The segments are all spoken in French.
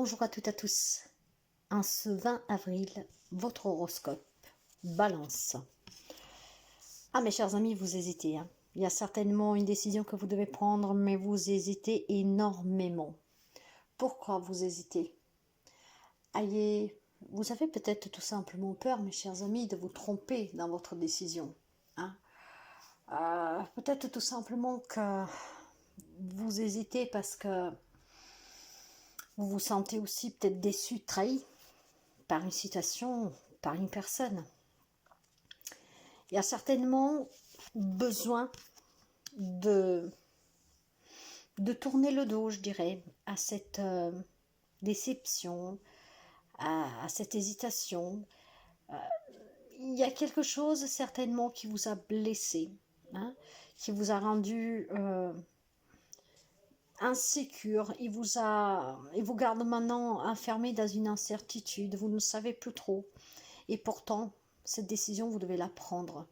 Bonjour à toutes et à tous. En ce 20 avril, votre horoscope, Balance. Ah mes chers amis, vous hésitez. Il y a certainement une décision que vous devez prendre, mais vous hésitez énormément. Pourquoi vous hésitez? Vous avez peut-être tout simplement peur, mes chers amis, de vous tromper dans votre décision. Peut-être tout simplement que vous hésitez parce que vous vous sentez aussi peut-être déçu, trahi par une situation, par une personne. Il y a certainement besoin de tourner le dos, je dirais, à cette déception, à cette hésitation. Il y a quelque chose certainement qui vous a blessé, qui vous a rendu insécure, il vous garde maintenant enfermé dans une incertitude, vous ne savez plus trop. Et pourtant, cette décision, vous devez la prendre.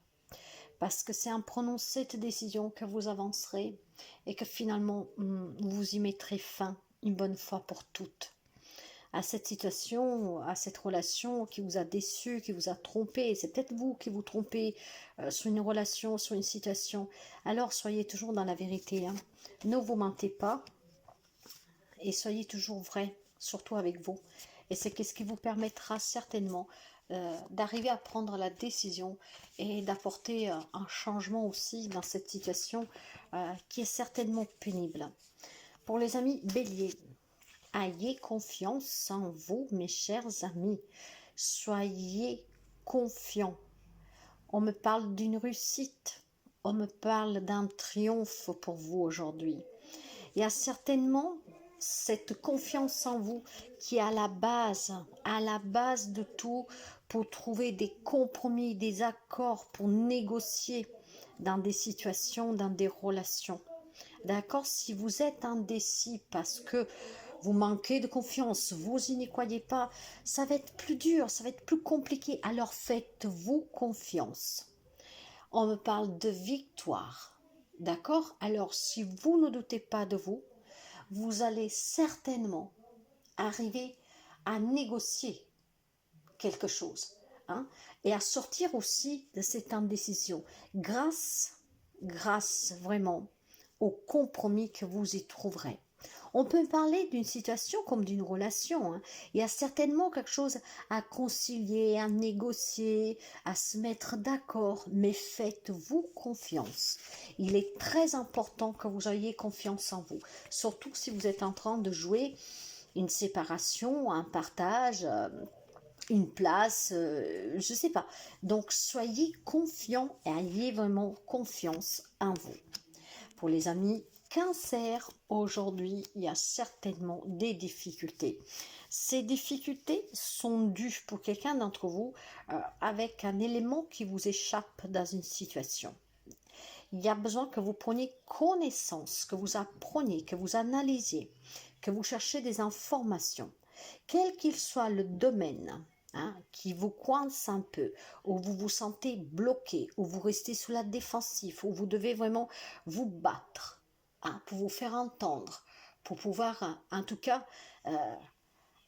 Parce que c'est en prenant cette décision que vous avancerez et que finalement, vous y mettrez fin une bonne fois pour toutes à cette situation, à cette relation qui vous a déçu, qui vous a trompé. C'est peut-être vous qui vous trompez sur une relation, sur une situation. Alors, soyez toujours dans la vérité. Ne vous mentez pas et soyez toujours vrai, surtout avec vous. Et c'est ce qui vous permettra certainement d'arriver à prendre la décision et d'apporter un changement aussi dans cette situation qui est certainement pénible. Pour les amis béliers, ayez confiance en vous, mes chers amis. Soyez confiants. On me parle d'une réussite. On me parle d'un triomphe pour vous aujourd'hui. Il y a certainement cette confiance en vous qui est à la base de tout, pour trouver des compromis, des accords, pour négocier dans des situations, dans des relations. D'accord? Si vous êtes indécis parce que vous manquez de confiance, vous n'y croyez pas, ça va être plus dur, ça va être plus compliqué. Alors faites-vous confiance. On me parle de victoire. D'accord? Alors si vous ne doutez pas de vous, vous allez certainement arriver à négocier quelque chose et à sortir aussi de cette indécision grâce vraiment au compromis que vous y trouverez. On peut parler d'une situation comme d'une relation. Il y a certainement quelque chose à concilier, à négocier, à se mettre d'accord, mais faites-vous confiance. Il est très important que vous ayez confiance en vous, surtout si vous êtes en train de jouer une séparation, un partage, une place, je ne sais pas. Donc soyez confiants et ayez vraiment confiance en vous. Pour les amis Cancer, aujourd'hui, il y a certainement des difficultés. Ces difficultés sont dues pour quelqu'un d'entre vous avec un élément qui vous échappe dans une situation. Il y a besoin que vous preniez connaissance, que vous appreniez, que vous analysiez, que vous cherchiez des informations. Quel qu'il soit le domaine qui vous coince un peu, où vous vous sentez bloqué, où vous restez sous la défensive, où vous devez vraiment vous battre, pour vous faire entendre, pour pouvoir en tout cas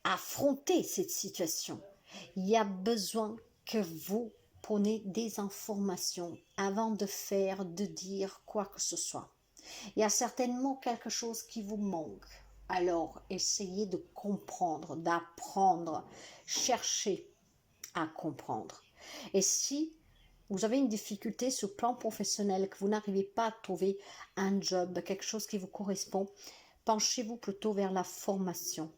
affronter cette situation. Il y a besoin que vous preniez des informations avant de faire, de dire quoi que ce soit. Il y a certainement quelque chose qui vous manque. Alors, essayez de comprendre, d'apprendre, cherchez à comprendre. Et si vous avez une difficulté sur le plan professionnel, que vous n'arrivez pas à trouver un job, quelque chose qui vous correspond, penchez-vous plutôt vers la formation,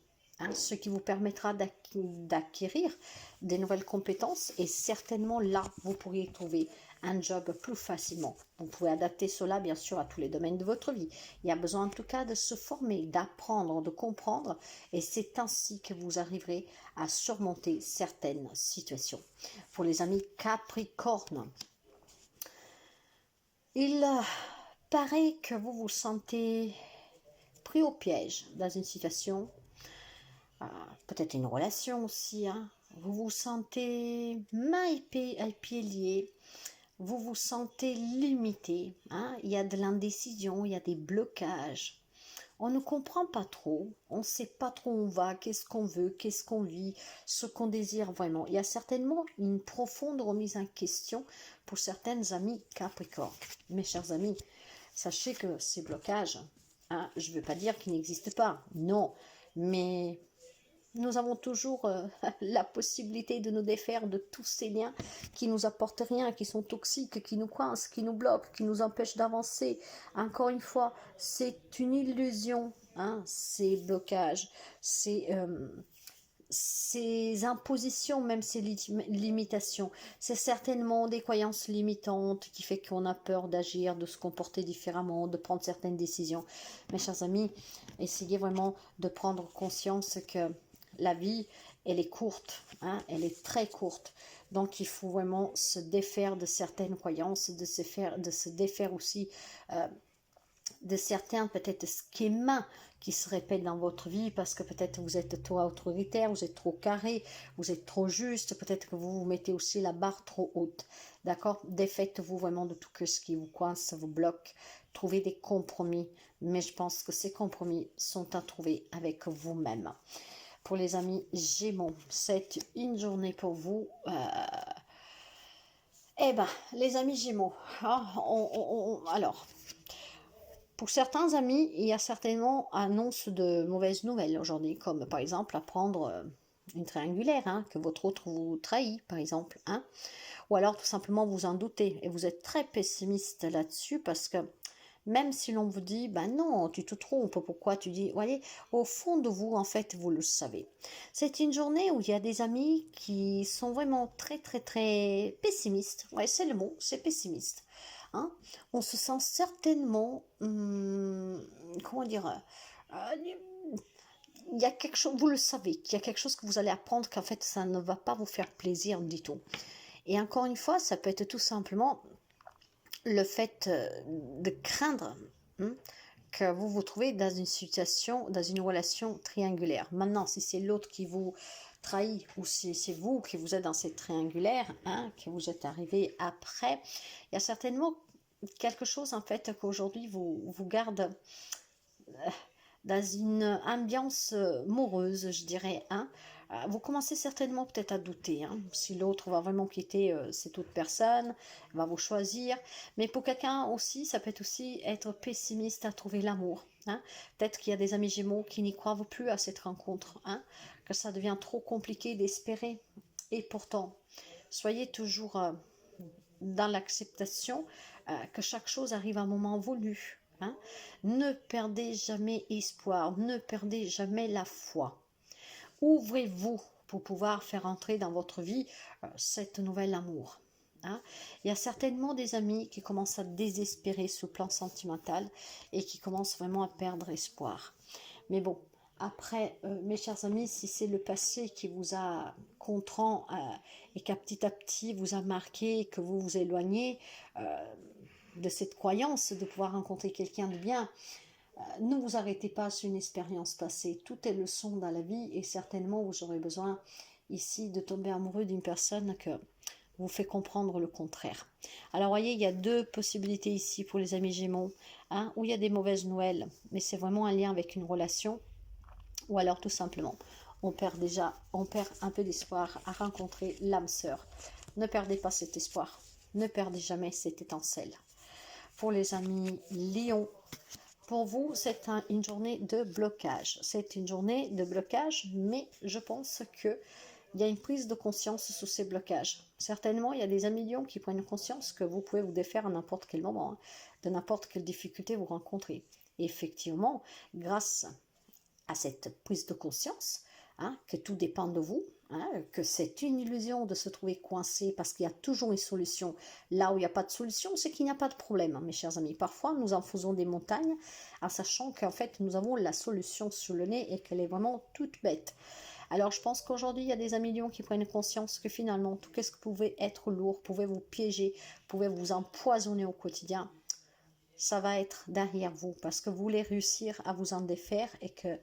ce qui vous permettra d'acquérir des nouvelles compétences et certainement là, vous pourriez trouver un job plus facilement. Vous pouvez adapter cela bien sûr à tous les domaines de votre vie. Il y a besoin en tout cas de se former, d'apprendre, de comprendre et c'est ainsi que vous arriverez à surmonter certaines situations. Pour les amis Capricorne, il paraît que vous vous sentez pris au piège dans une situation, peut-être une relation aussi, vous vous sentez main et pieds liés, vous vous sentez limité, il y a de l'indécision, il y a des blocages, On ne comprend pas trop, on ne sait pas trop où on va, qu'est-ce qu'on veut, qu'est-ce qu'on vit, ce qu'on désire vraiment. Il y a certainement une profonde remise en question pour certaines amies Capricorne. Mes chers amis, sachez que ces blocages, hein, je ne veux pas dire qu'ils n'existent pas, non, mais nous avons toujours la possibilité de nous défaire de tous ces liens qui nous apportent rien, qui sont toxiques, qui nous coincent, qui nous bloquent, qui nous empêchent d'avancer. Encore une fois, c'est une illusion, hein, ces blocages, ces impositions, même ces limitations. C'est certainement des croyances limitantes qui fait qu'on a peur d'agir, de se comporter différemment, de prendre certaines décisions. Mes chers amis, essayez vraiment de prendre conscience que la vie, elle est courte, hein, elle est très courte. Donc, il faut vraiment se défaire de certaines croyances, de se défaire aussi de certains peut-être schémas qui se répètent dans votre vie parce que peut-être vous êtes trop autoritaire, vous êtes trop carré, vous êtes trop juste, peut-être que vous vous mettez aussi la barre trop haute. D'accord? Défaites-vous vraiment de tout ce qui vous coince, vous bloque. Trouvez des compromis, mais je pense que ces compromis sont à trouver avec vous-même. Pour les amis Gémeaux, c'est une journée pour vous. Eh ben, les amis Gémeaux, hein, alors, pour certains amis, il y a certainement annonce de mauvaises nouvelles aujourd'hui, comme par exemple apprendre une triangulaire, hein, que votre autre vous trahit, par exemple, hein, ou alors tout simplement vous en doutez et vous êtes très pessimiste là-dessus parce que même si l'on vous dit, ben non, tu te trompes, pourquoi tu dis, voyez, au fond de vous, en fait, vous le savez. C'est une journée où il y a des amis qui sont vraiment très, très, très pessimistes. Ouais, c'est le mot, c'est pessimiste. Hein. On se sent certainement, comment dire, il y a quelque chose, vous le savez, qu'il y a quelque chose que vous allez apprendre qu'en fait, ça ne va pas vous faire plaisir du tout. Et encore une fois, ça peut être tout simplement le fait de craindre que vous vous trouvez dans une situation, dans une relation triangulaire. Maintenant, si c'est l'autre qui vous trahit ou si c'est vous qui vous êtes dans cette triangulaire, hein, que vous êtes arrivé après, il y a certainement quelque chose en fait qu'aujourd'hui vous garde dans une ambiance morose, je dirais, hein. Vous commencez certainement peut-être à douter, hein, si l'autre va vraiment quitter cette autre personne, va vous choisir. Mais pour quelqu'un aussi, ça peut aussi être pessimiste à trouver l'amour. Hein. Peut-être qu'il y a des amis Gémeaux qui n'y croient plus à cette rencontre, hein, que ça devient trop compliqué d'espérer. Et pourtant, soyez toujours dans l'acceptation que chaque chose arrive à un moment voulu. Hein. Ne perdez jamais espoir, ne perdez jamais la foi. Ouvrez-vous pour pouvoir faire entrer dans votre vie cette nouvel amour. Hein. Il y a certainement des amis qui commencent à désespérer sur le plan sentimental et qui commencent vraiment à perdre espoir. Mais bon, après, mes chers amis, si c'est le passé qui vous a contraint et qu'à petit à petit vous a marqué, que vous vous éloignez de cette croyance de pouvoir rencontrer quelqu'un de bien, ne vous arrêtez pas sur une expérience passée. Tout est leçon dans la vie et certainement vous aurez besoin ici de tomber amoureux d'une personne que vous fait comprendre le contraire. Alors voyez, il y a deux possibilités ici pour les amis Gémeaux, hein, où il y a des mauvaises nouvelles, mais c'est vraiment un lien avec une relation, ou alors tout simplement, on perd un peu d'espoir à rencontrer l'âme sœur. Ne perdez pas cet espoir, ne perdez jamais cette étincelle. Pour les amis Lion, pour vous, c'est une journée de blocage. C'est une journée de blocage, mais je pense qu'il y a une prise de conscience sur ces blocages. Certainement, il y a des amis Lions qui prennent conscience que vous pouvez vous défaire à n'importe quel moment, hein, de n'importe quelle difficulté vous rencontrez. Et effectivement, grâce à cette prise de conscience, hein, que tout dépend de vous, hein, que c'est une illusion de se trouver coincé parce qu'il y a toujours une solution. Là où il n'y a pas de solution, c'est qu'il n'y a pas de problème, hein, mes chers amis. Parfois, nous en faisons des montagnes en sachant qu'en fait, nous avons la solution sur le nez et qu'elle est vraiment toute bête. Alors, je pense qu'aujourd'hui, il y a des amis Lions qui prennent conscience que finalement, tout ce qui pouvait être lourd, pouvait vous piéger, pouvait vous empoisonner au quotidien, ça va être derrière vous parce que vous voulez réussir à vous en défaire et que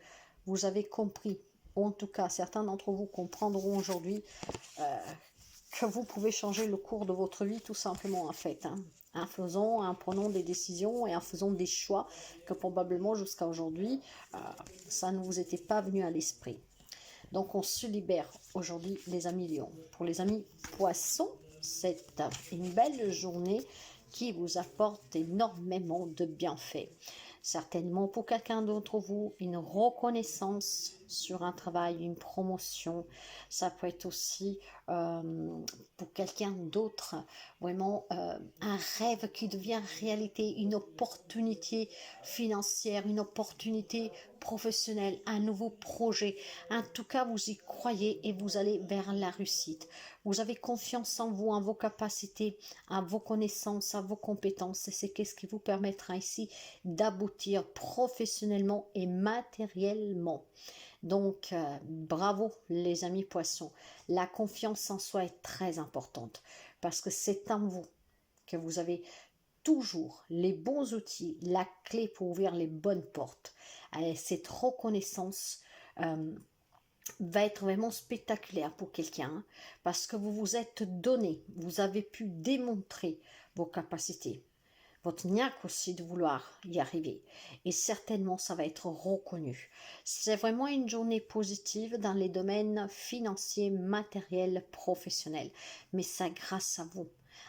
vous avez compris, ou en tout cas certains d'entre vous comprendront aujourd'hui que vous pouvez changer le cours de votre vie tout simplement en fait. Hein. hein, prenons des décisions et en faisant des choix que probablement jusqu'à aujourd'hui, ça ne vous était pas venu à l'esprit. Donc on se libère aujourd'hui les amis lions. Pour les amis poissons, c'est une belle journée qui vous apporte énormément de bienfaits. Certainement pour quelqu'un d'entre vous, une reconnaissance sur un travail, une promotion. Ça peut être aussi pour quelqu'un d'autre, vraiment un rêve qui devient réalité, une opportunité financière, une opportunité professionnelle, un nouveau projet. En tout cas, vous y croyez et vous allez vers la réussite. Vous avez confiance en vous, en vos capacités, en vos connaissances, en vos compétences. Et c'est ce qui vous permettra ici d'aboutir professionnellement et matériellement. Donc, bravo les amis poissons. La confiance en soi est très importante parce que c'est en vous que vous avez toujours les bons outils, la clé pour ouvrir les bonnes portes. Et cette reconnaissance va être vraiment spectaculaire pour quelqu'un parce que vous vous êtes donné, vous avez pu démontrer vos capacités, votre niaque aussi de vouloir y arriver. Et certainement, ça va être reconnu. C'est vraiment une journée positive dans les domaines financiers, matériels, professionnels. Mais ça grâce à vous,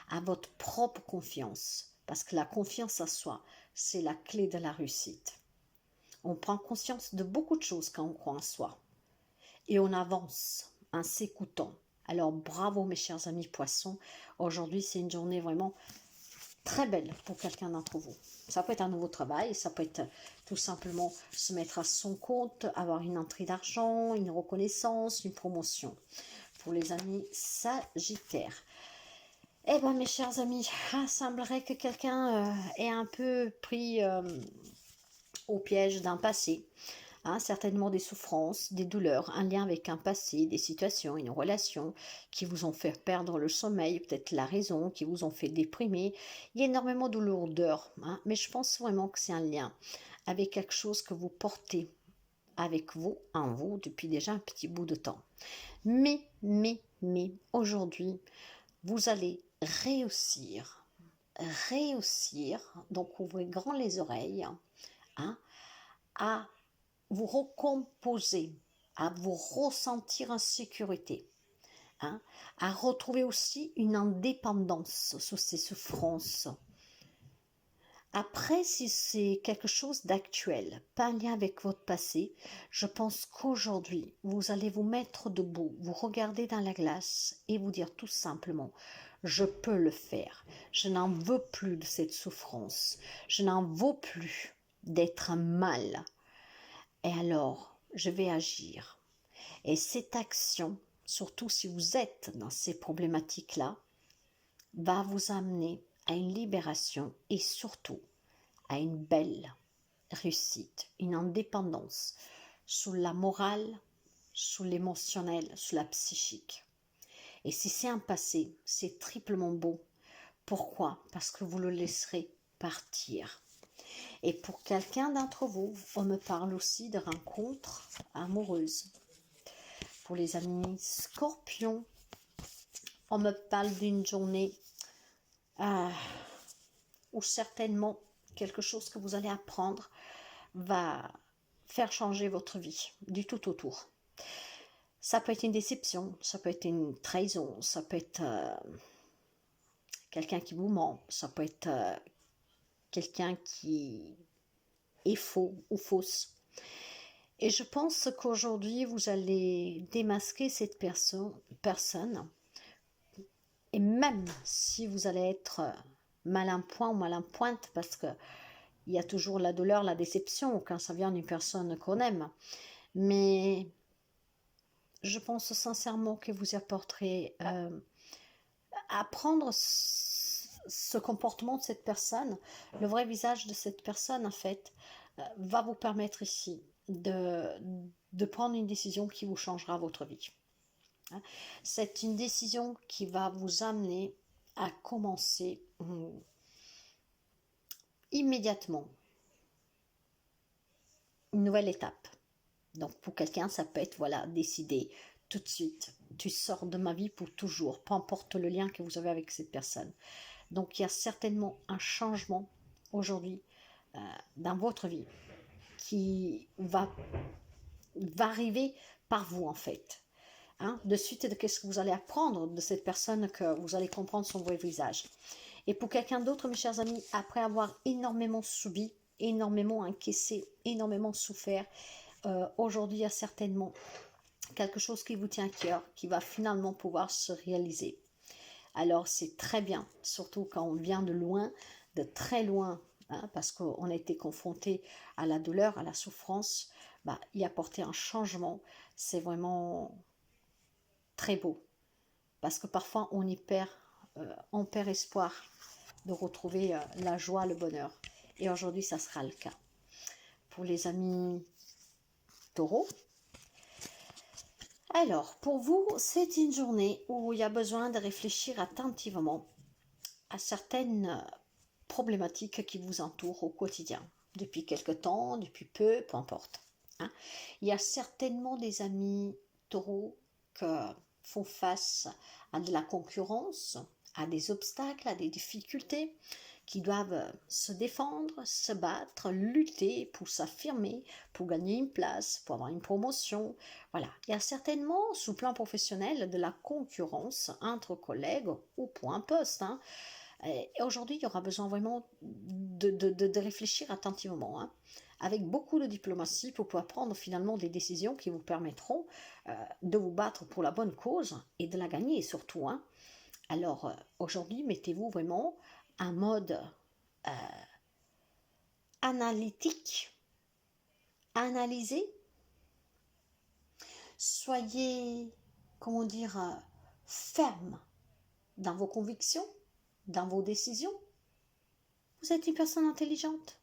à votre propre confiance. Parce que la confiance en soi, c'est la clé de la réussite. On prend conscience de beaucoup de choses quand on croit en soi. Et on avance en s'écoutant. Alors bravo mes chers amis poissons. Aujourd'hui, c'est une journée vraiment très belle pour quelqu'un d'entre vous. Ça peut être un nouveau travail, ça peut être tout simplement se mettre à son compte, avoir une entrée d'argent, une reconnaissance, une promotion. Pour les amis sagittaires. Eh bien mes chers amis, il semblerait que quelqu'un ait un peu pris au piège d'un passé. Certainement des souffrances, des douleurs, un lien avec un passé, des situations, une relation qui vous ont fait perdre le sommeil, peut-être la raison, qui vous ont fait déprimer. Il y a énormément de lourdeur, mais je pense vraiment que c'est un lien avec quelque chose que vous portez avec vous, en vous, depuis déjà un petit bout de temps. Mais, aujourd'hui, vous allez réussir, donc ouvrez grand les oreilles, à vous recomposer, à vous ressentir en sécurité, à retrouver aussi une indépendance sur ces souffrances. Après, si c'est quelque chose d'actuel, pas en lien avec votre passé, je pense qu'aujourd'hui, vous allez vous mettre debout, vous regarder dans la glace et vous dire tout simplement, je peux le faire, je n'en veux plus de cette souffrance, je n'en veux plus d'être mal. Et alors, je vais agir. Et cette action, surtout si vous êtes dans ces problématiques-là, va vous amener à une libération et surtout à une belle réussite, une indépendance sous la morale, sous l'émotionnel, sous la psychique. Et si c'est un passé, c'est triplement beau. Pourquoi? Parce que vous le laisserez partir. Et pour quelqu'un d'entre vous, on me parle aussi de rencontres amoureuses. Pour les amis scorpions, on me parle d'une journée où certainement quelque chose que vous allez apprendre va faire changer votre vie du tout autour. Ça peut être une déception, ça peut être une trahison, ça peut être quelqu'un qui vous ment, ça peut être quelqu'un qui est faux ou fausse. Et je pense qu'aujourd'hui, vous allez démasquer cette personne. Et même si vous allez être mal en point ou mal en pointe, parce qu'il y a toujours la douleur, la déception quand ça vient d'une personne qu'on aime. Mais je pense sincèrement que vous apporterez à prendre ce comportement de cette personne, le vrai visage de cette personne en fait, va vous permettre ici de prendre une décision qui vous changera votre vie. C'est une décision qui va vous amener à commencer immédiatement une nouvelle étape. Donc pour quelqu'un, ça peut être décider tout de suite, tu sors de ma vie pour toujours, peu importe le lien que vous avez avec cette personne. Donc, il y a certainement un changement aujourd'hui dans votre vie qui va arriver par vous, en fait. Hein, de suite, de qu'est-ce que vous allez apprendre de cette personne que vous allez comprendre son vrai visage. Et pour quelqu'un d'autre, mes chers amis, après avoir énormément subi, énormément encaissé, énormément souffert, aujourd'hui, il y a certainement quelque chose qui vous tient à cœur, qui va finalement pouvoir se réaliser. Alors, c'est très bien, surtout quand on vient de loin, de très loin, hein, parce qu'on a été confronté à la douleur, à la souffrance, y apporter un changement, c'est vraiment très beau. Parce que parfois, on perd espoir de retrouver la joie, le bonheur. Et aujourd'hui, ça sera le cas. Pour les amis taureaux, alors, pour vous, c'est une journée où il y a besoin de réfléchir attentivement à certaines problématiques qui vous entourent au quotidien, depuis quelque temps, depuis peu importe. Hein. Il y a certainement des amis taureaux qui font face à de la concurrence, à des obstacles, à des difficultés, qui doivent se défendre, se battre, lutter pour s'affirmer, pour gagner une place, pour avoir une promotion. Voilà, il y a certainement, sous plan professionnel, de la concurrence entre collègues ou pour un poste. Hein. Et aujourd'hui, il y aura besoin vraiment de réfléchir attentivement, hein, avec beaucoup de diplomatie pour pouvoir prendre finalement des décisions qui vous permettront de vous battre pour la bonne cause et de la gagner surtout. Hein. Alors aujourd'hui, mettez-vous vraiment un mode analytique, analysez, soyez, comment dire, ferme dans vos convictions, dans vos décisions. Vous êtes une personne intelligente.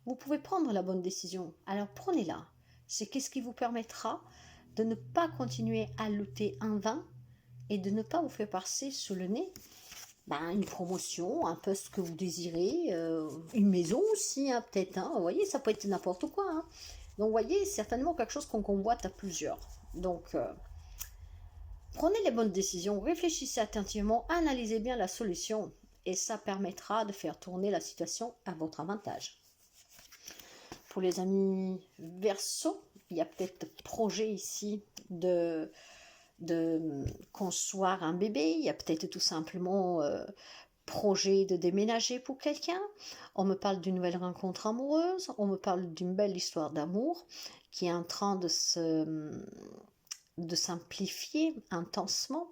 Vous pouvez prendre la bonne décision, alors prenez-la. C'est qu'est-ce qui vous permettra de ne pas continuer à lutter en vain et de ne pas vous faire passer sous le nez une promotion, un poste que vous désirez, une maison aussi, hein, peut-être. Hein, vous voyez, ça peut être n'importe quoi. Hein. Donc, vous voyez, certainement quelque chose qu'on convoite à plusieurs. Donc, prenez les bonnes décisions, réfléchissez attentivement, analysez bien la solution et ça permettra de faire tourner la situation à votre avantage. Pour les amis Verseau, il y a peut-être projet ici de concevoir un bébé, il y a peut-être tout simplement projet de déménager pour quelqu'un, on me parle d'une nouvelle rencontre amoureuse, on me parle d'une belle histoire d'amour qui est en train de simplifier intensement.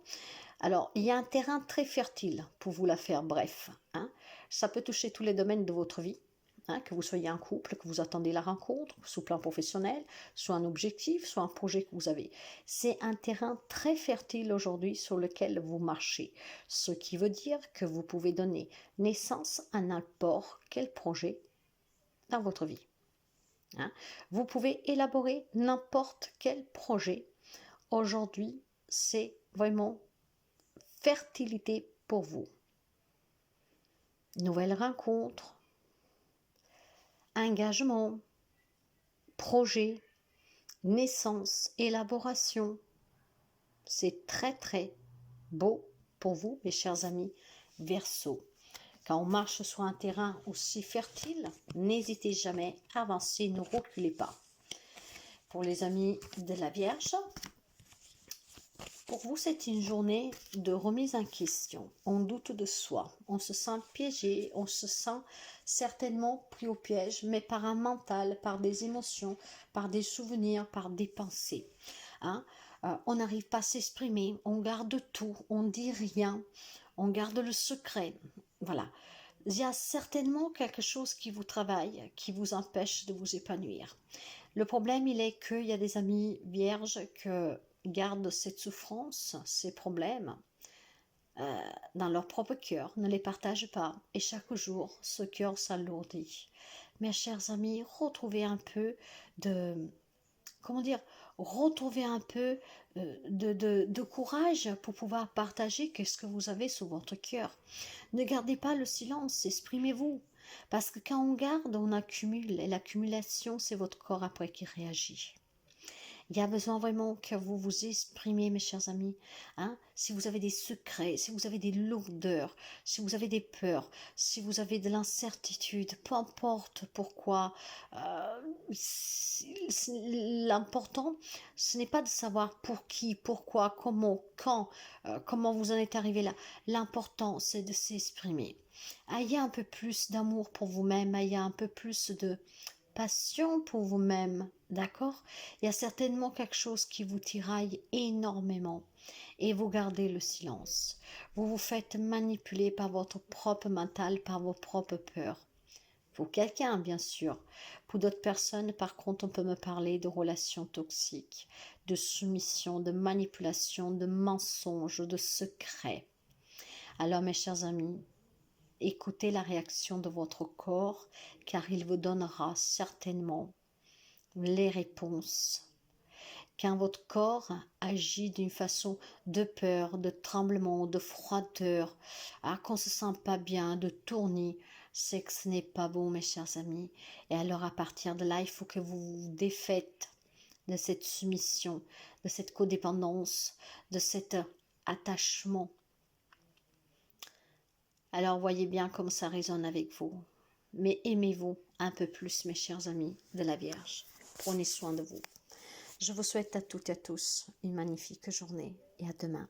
Alors, il y a un terrain très fertile pour vous la faire bref. Hein. Ça peut toucher tous les domaines de votre vie. Hein, que vous soyez un couple, que vous attendez la rencontre, sous plan professionnel, soit un objectif, soit un projet que vous avez. C'est un terrain très fertile aujourd'hui sur lequel vous marchez, ce qui veut dire que vous pouvez donner naissance à n'importe quel projet dans votre vie. Hein. Vous pouvez élaborer n'importe quel projet. Aujourd'hui, c'est vraiment fertilité pour vous. Nouvelle rencontre, engagement, projet, naissance, élaboration. C'est très très beau pour vous, mes chers amis Verseau. Quand on marche sur un terrain aussi fertile, n'hésitez jamais à avancer, ne reculez pas. Pour les amis de la Vierge, pour vous, c'est une journée de remise en question. On doute de soi, on se sent piégé, on se sent certainement pris au piège, mais par un mental, par des émotions, par des souvenirs, par des pensées. Hein? On n'arrive pas à s'exprimer, on garde tout, on dit rien, on garde le secret. Voilà. Il y a certainement quelque chose qui vous travaille, qui vous empêche de vous épanouir. Le problème, il est qu'il y a des amis vierges que gardent cette souffrance, ces problèmes dans leur propre cœur, ne les partagent pas. Et chaque jour, ce cœur s'alourdit. Mes chers amis, retrouvez un peu retrouvez un peu de courage pour pouvoir partager ce que vous avez sur votre cœur. Ne gardez pas le silence, exprimez-vous. Parce que quand on garde, on accumule. Et l'accumulation, c'est votre corps après qui réagit. Il y a besoin vraiment que vous vous exprimiez, mes chers amis. Hein? Si vous avez des secrets, si vous avez des lourdeurs, si vous avez des peurs, si vous avez de l'incertitude, peu importe pourquoi, l'important, ce n'est pas de savoir pour qui, pourquoi, comment, quand, comment vous en êtes arrivé là. L'important, c'est de s'exprimer. Ayez un peu plus d'amour pour vous-même, ayez un peu plus de passion pour vous-même, d'accord? Il y a certainement quelque chose qui vous tiraille énormément et vous gardez le silence. Vous vous faites manipuler par votre propre mental, par vos propres peurs. Pour quelqu'un, bien sûr. Pour d'autres personnes, par contre, on peut me parler de relations toxiques, de soumission, de manipulation, de mensonges, de secrets. Alors, mes chers amis, écoutez la réaction de votre corps, car il vous donnera certainement les réponses. Quand votre corps agit d'une façon de peur, de tremblement, de froideur, qu'on ne se sent pas bien, de tournis, c'est que ce n'est pas bon, mes chers amis. Et alors, à partir de là, il faut que vous vous défaites de cette soumission, de cette codépendance, de cet attachement. Alors, voyez bien comme ça résonne avec vous. Mais aimez-vous un peu plus, mes chers amis de la Vierge. Prenez soin de vous. Je vous souhaite à toutes et à tous une magnifique journée et à demain.